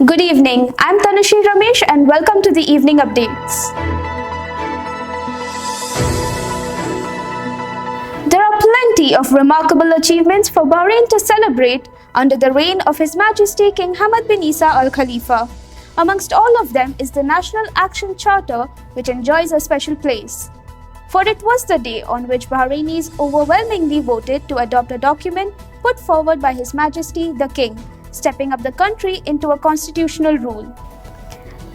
Good evening, I'm Tanushree Ramesh and welcome to the Evening Updates. There are plenty of remarkable achievements for Bahrain to celebrate under the reign of His Majesty King Hamad bin Isa Al Khalifa. Amongst all of them is the National Action Charter, which enjoys a special place. For it was the day on which Bahrainis overwhelmingly voted to adopt a document put forward by His Majesty the King, stepping up the country into a constitutional rule.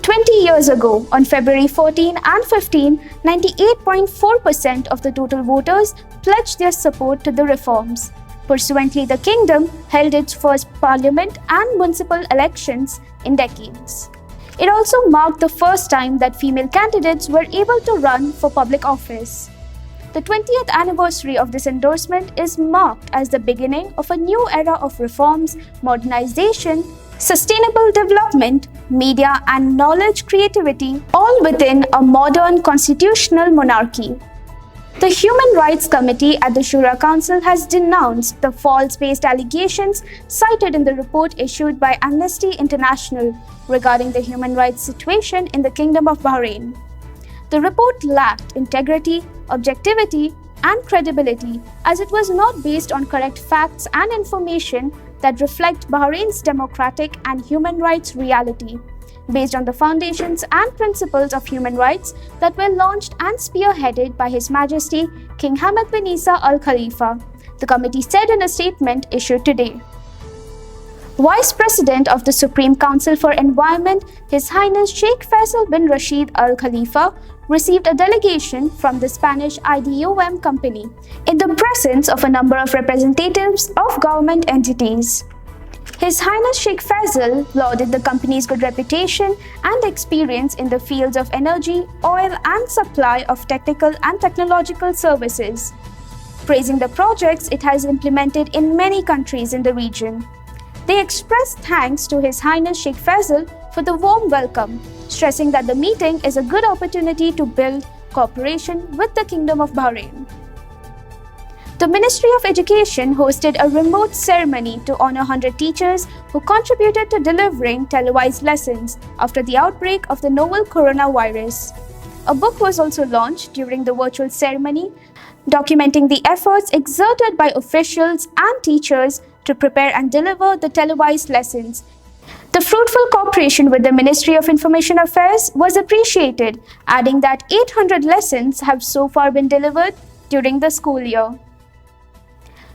20 years ago, on February 14 and 15, 98.4% of the total voters pledged their support to the reforms. Pursuantly, the kingdom held its first parliament and municipal elections in decades. It also marked the first time that female candidates were able to run for public office. The 20th anniversary of this endorsement is marked as the beginning of a new era of reforms, modernization, sustainable development, media and knowledge creativity, all within a modern constitutional monarchy. The Human Rights Committee at the Shura Council has denounced the false-based allegations cited in the report issued by Amnesty International regarding the human rights situation in the Kingdom of Bahrain. The report lacked integrity, objectivity, and credibility as it was not based on correct facts and information that reflect Bahrain's democratic and human rights reality, based on the foundations and principles of human rights that were launched and spearheaded by His Majesty King Hamad bin Isa Al Khalifa, the committee said in a statement issued today. Vice President of the Supreme Council for Environment, His Highness Sheikh Faisal bin Rashid Al Khalifa, received a delegation from the Spanish IDOM company in the presence of a number of representatives of government entities. His Highness Sheikh Faisal lauded the company's good reputation and experience in the fields of energy, oil, and supply of technical and technological services, praising the projects it has implemented in many countries in the region. They expressed thanks to His Highness Sheikh Faisal for the warm welcome, stressing that the meeting is a good opportunity to build cooperation with the Kingdom of Bahrain. The Ministry of Education hosted a remote ceremony to honor 100 teachers who contributed to delivering televised lessons after the outbreak of the novel coronavirus. A book was also launched during the virtual ceremony, documenting the efforts exerted by officials and teachers to prepare and deliver the televised lessons. The fruitful cooperation with the Ministry of Information Affairs was appreciated, adding that 800 lessons have so far been delivered during the school year.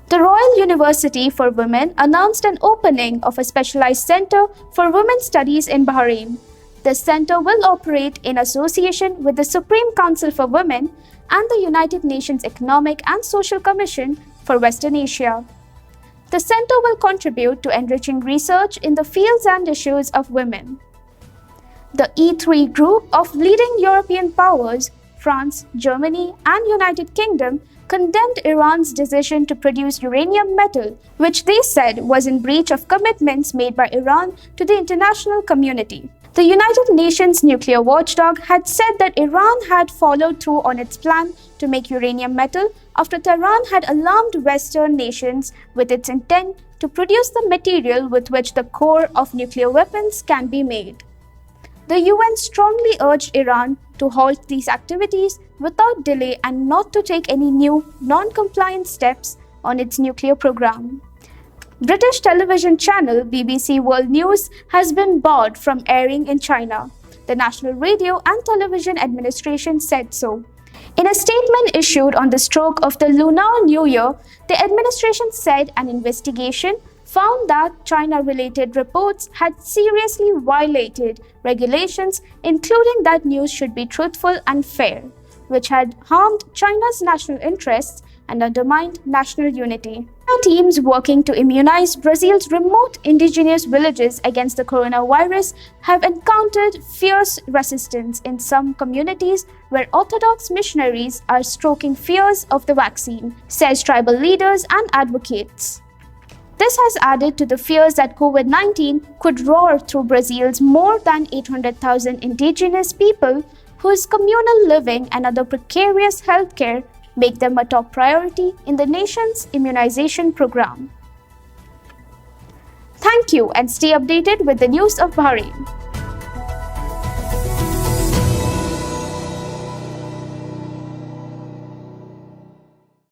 The Royal University for Women announced an opening of a specialized center for women's studies in Bahrain. The center will operate in association with the Supreme Council for Women and the United Nations Economic and Social Commission for Western Asia. The center will contribute to enriching research in the fields and issues of women. The E3 group of leading European powers, France, Germany, and United Kingdom, condemned Iran's decision to produce uranium metal, which they said was in breach of commitments made by Iran to the international community. The United Nations nuclear watchdog had said that Iran had followed through on its plan to make uranium metal after Tehran had alarmed Western nations with its intent to produce the material with which the core of nuclear weapons can be made. The UN strongly urged Iran to halt these activities without delay and not to take any new, non-compliant steps on its nuclear program. British television channel BBC World News has been barred from airing in China. The National Radio and Television Administration said so. In a statement issued on the stroke of the Lunar New Year, the administration said an investigation found that China-related reports had seriously violated regulations, including that news should be truthful and fair, which had harmed China's national interests and undermined national unity. Teams working to immunize Brazil's remote indigenous villages against the coronavirus have encountered fierce resistance in some communities where Orthodox missionaries are stoking fears of the vaccine, says tribal leaders and advocates. This has added to the fears that COVID-19 could roar through Brazil's more than 800,000 indigenous people whose communal living and other precarious healthcare make them a top priority in the nation's immunization program. Thank you and stay updated with the news of Bahrain.